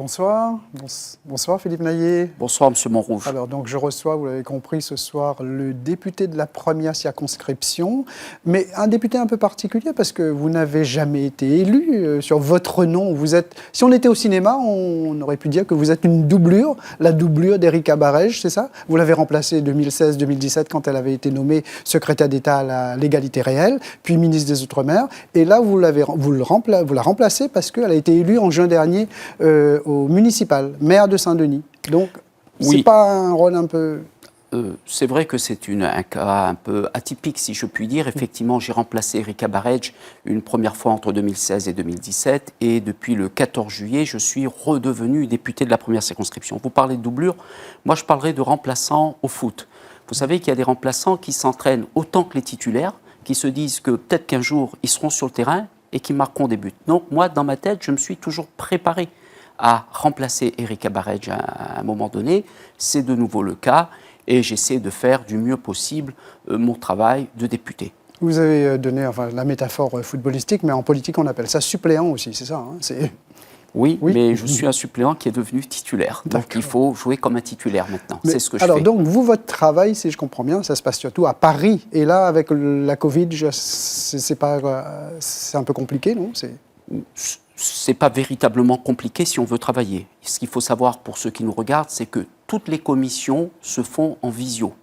Bonsoir. Bonsoir Philippe Naillet. Bonsoir Monsieur Montrouge. Alors donc je reçois, vous l'avez compris ce soir, le député de la première circonscription, mais un député un peu particulier parce que vous n'avez jamais été élu sur votre nom. Vous êtes, si on était au cinéma, on aurait pu dire que vous êtes une doublure, la doublure d'Erika Barège, c'est ça? Vous l'avez remplacée 2016-2017 quand elle avait été nommée secrétaire d'État à l'égalité réelle, puis ministre des Outre-mer, et là vous la remplacez parce qu'elle a été élue en juin dernier au municipal, maire de Saint-Denis. Donc, oui. C'est pas un rôle un peu... C'est vrai que c'est un cas un peu atypique, si je puis dire. Effectivement, j'ai remplacé Erika Barège une première fois entre 2016 et 2017, et depuis le 14 juillet, je suis redevenu député de la première circonscription. Vous parlez de doublure, moi je parlerai de remplaçants au foot. Vous savez qu'il y a des remplaçants qui s'entraînent autant que les titulaires, qui se disent que peut-être qu'un jour, ils seront sur le terrain et qui marqueront des buts. Donc moi, dans ma tête, je me suis toujours préparé à remplacer Erika Barège à un moment donné. C'est de nouveau le cas et j'essaie de faire du mieux possible mon travail de député. Vous avez donné la métaphore footballistique, mais en politique on appelle ça suppléant aussi, c'est ça Oui, mais je suis un suppléant qui est devenu titulaire. Donc il faut jouer comme un titulaire maintenant. C'est ce que je fais. Alors donc vous, votre travail, si je comprends bien, ça se passe surtout à Paris. Et là, avec la Covid, c'est un peu compliqué, non? C'est pas véritablement compliqué si on veut travailler. Ce qu'il faut savoir pour ceux qui nous regardent, c'est que toutes les commissions se font en visio.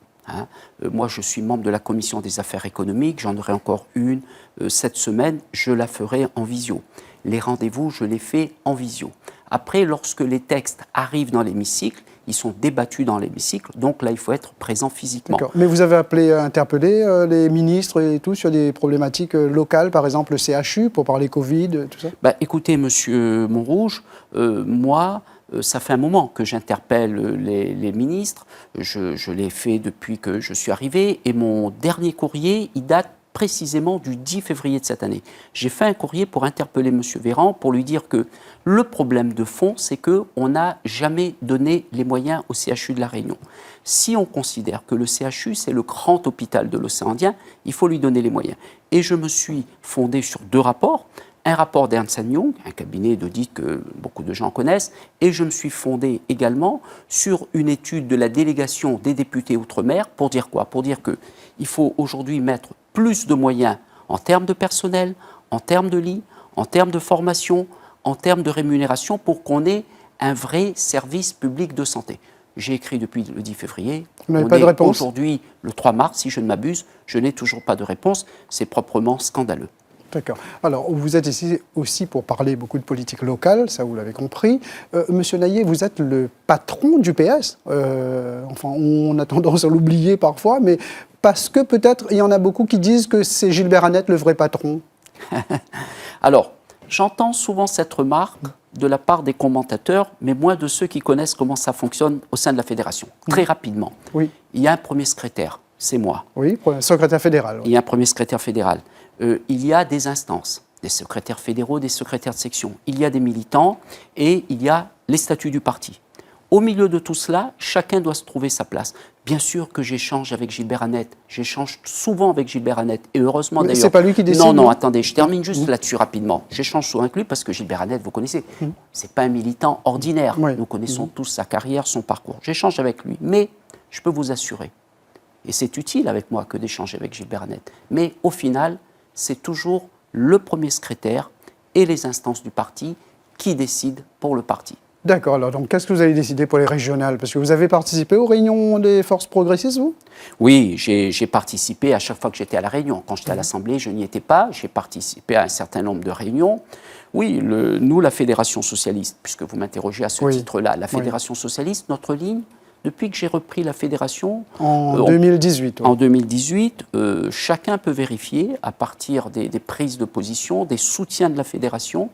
Moi, je suis membre de la commission des affaires économiques, j'en aurai encore une cette semaine, je la ferai en visio. Les rendez-vous, je les fais en visio. Après, lorsque les textes arrivent dans l'hémicycle, ils sont débattus dans l'hémicycle, donc là, il faut être présent physiquement. D'accord. Mais vous avez interpellé les ministres et tout sur des problématiques locales, par exemple le CHU, pour parler Covid, tout ça? Écoutez, Monsieur Montrouge, moi, ça fait un moment que j'interpelle les ministres. Je l'ai fait depuis que je suis arrivé, et mon dernier courrier, il date précisément du 10 février de cette année. J'ai fait un courrier pour interpeller M. Véran, pour lui dire que le problème de fond, c'est qu'on n'a jamais donné les moyens au CHU de La Réunion. Si on considère que le CHU, c'est le grand hôpital de l'océan Indien, il faut lui donner les moyens. Et je me suis fondé sur deux rapports. Un rapport d'Ernst & Young, un cabinet d'audit que beaucoup de gens connaissent, et je me suis fondé également sur une étude de la délégation des députés Outre-mer pour dire quoi? Pour dire qu'il faut aujourd'hui mettre plus de moyens en termes de personnel, en termes de lits, en termes de formation, en termes de rémunération pour qu'on ait un vrai service public de santé. J'ai écrit depuis le 10 février. Vous n'avez pas de réponse? Aujourd'hui, le 3 mars, si je ne m'abuse, je n'ai toujours pas de réponse. C'est proprement scandaleux. D'accord. Alors, vous êtes ici aussi pour parler beaucoup de politique locale, ça vous l'avez compris. Monsieur Naillet, vous êtes le patron du PS. On a tendance à l'oublier parfois, mais parce que peut-être il y en a beaucoup qui disent que c'est Gilbert Annette le vrai patron. Alors, j'entends souvent cette remarque de la part des commentateurs, mais moins de ceux qui connaissent comment ça fonctionne au sein de la fédération. Très rapidement, il y a un premier secrétaire, c'est moi. Oui, secrétaire fédéral. Il y a un premier secrétaire fédéral. Il y a des instances, des secrétaires fédéraux, des secrétaires de section. Il y a des militants et il y a les statuts du parti. Au milieu de tout cela, chacun doit se trouver sa place. Bien sûr que j'échange avec Gilbert Annette, j'échange souvent avec Gilbert Annette, et heureusement d'ailleurs. C'est pas lui qui décide? Non, attendez, je termine juste là-dessus rapidement. J'échange souvent avec lui parce que Gilbert Annette, vous connaissez, c'est pas un militant ordinaire. Nous connaissons tous sa carrière, son parcours. J'échange avec lui, mais je peux vous assurer, et c'est utile avec moi que d'échanger avec Gilbert Annette, mais au final, c'est toujours le premier secrétaire et les instances du parti qui décident pour le parti. D'accord, alors donc qu'est-ce que vous allez décider pour les régionales? Parce que vous avez participé aux réunions des forces progressistes, vous? Oui, j'ai participé à chaque fois que j'étais à la Réunion. Quand j'étais à l'Assemblée, je n'y étais pas. J'ai participé à un certain nombre de réunions. Oui, nous, la Fédération socialiste, puisque vous m'interrogez à ce titre-là, la Fédération socialiste, notre ligne, depuis que j'ai repris la fédération... En 2018. En 2018, chacun peut vérifier, à partir des prises de position, des soutiens de la fédération,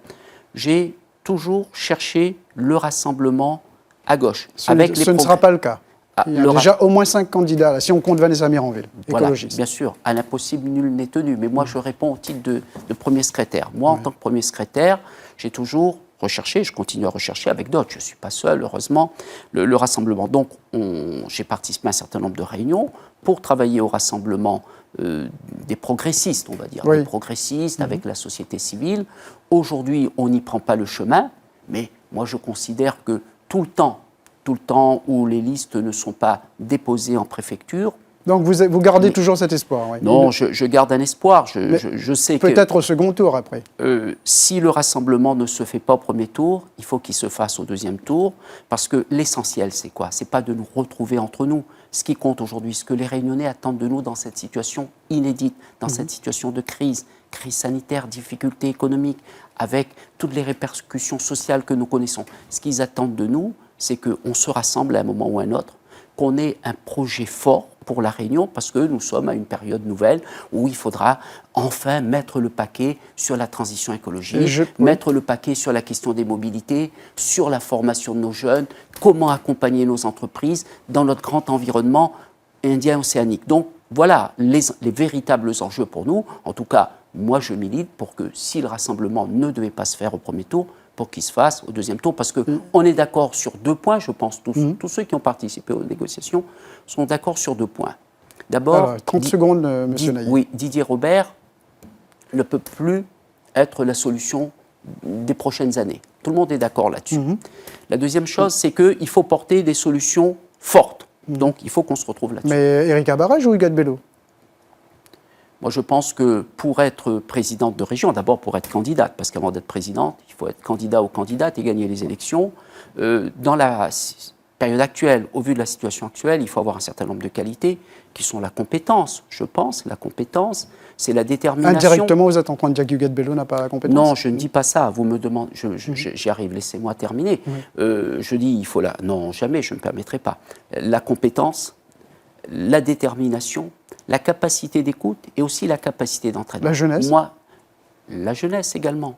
j'ai toujours cherché le rassemblement à gauche. Ce ne sera pas le cas. Il y a déjà au moins 5 candidats, là, si on compte Vanessa Miranville, écologiste. Bien sûr, à l'impossible, nul n'est tenu. Mais moi, je réponds au titre de premier secrétaire. Moi, en tant que premier secrétaire, j'ai toujours recherché, je continue à rechercher avec d'autres. Je ne suis pas seul, heureusement, le rassemblement. Donc, j'ai participé à un certain nombre de réunions pour travailler au rassemblement des progressistes, on va dire, des progressistes avec la société civile. Aujourd'hui, on n'y prend pas le chemin, mais Moi, je considère que tout le temps où les listes ne sont pas déposées en préfecture. Donc vous gardez toujours cet espoir, oui. Non, je garde un espoir. Je sais que peut-être au second tour après. Si le rassemblement ne se fait pas au premier tour, il faut qu'il se fasse au deuxième tour, parce que l'essentiel, c'est quoi? C'est pas de nous retrouver entre nous. Ce qui compte aujourd'hui, ce que les Réunionnais attendent de nous dans cette situation inédite, dans cette situation de crise sanitaire, difficultés économiques, avec toutes les répercussions sociales que nous connaissons. Ce qu'ils attendent de nous, c'est qu'on se rassemble à un moment ou à un autre, qu'on ait un projet fort pour la Réunion, parce que nous sommes à une période nouvelle où il faudra enfin mettre le paquet sur la transition écologique, mettre le paquet sur la question des mobilités, sur la formation de nos jeunes, comment accompagner nos entreprises dans notre grand environnement indien-océanique. Donc voilà les véritables enjeux pour nous. En tout cas, moi je milite pour que si le rassemblement ne devait pas se faire au premier tour, pour qu'il se fasse au deuxième tour, parce qu'on est d'accord sur 2 points, je pense, tous ceux qui ont participé aux négociations sont d'accord sur 2 points. D'abord, 30 secondes, M. Naillet. Oui, Didier Robert ne peut plus être la solution des prochaines années. Tout le monde est d'accord là-dessus. La deuxième chose, c'est qu'il faut porter des solutions fortes. Donc, il faut qu'on se retrouve là-dessus. Mais Erika Barrage ou Huguette Bello? Moi, je pense que pour être présidente de région, d'abord pour être candidate, parce qu'avant d'être présidente, il faut être candidat ou candidate et gagner les élections. Dans la période actuelle, au vu de la situation actuelle, il faut avoir un certain nombre de qualités qui sont la compétence, je pense. La compétence, c'est la détermination. Indirectement, vous êtes en train de dire que Huguette Bello n'a pas la compétence? Non, je ne dis pas ça. Vous me demandez, j'y arrive, laissez-moi terminer. Je dis, il faut la... Non, jamais, je ne me permettrai pas. La compétence, la détermination, la capacité d'écoute et aussi la capacité d'entraînement. La jeunesse? Moi, la jeunesse également.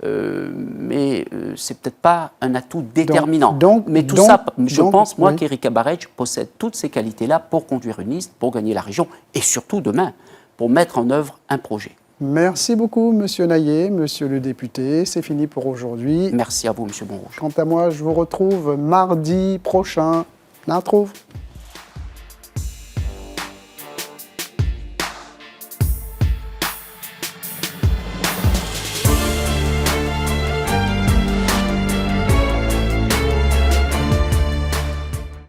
Mais c'est peut-être pas un atout déterminant. Mais tout ça, je pense, moi, qu'Erika Barrage possède toutes ces qualités-là pour conduire une liste, pour gagner la région et surtout demain, pour mettre en œuvre un projet. Merci beaucoup, Monsieur Naillet, Monsieur le député. C'est fini pour aujourd'hui. Merci à vous, Monsieur Bonrouge. Quant à moi, je vous retrouve mardi prochain. On retrouve.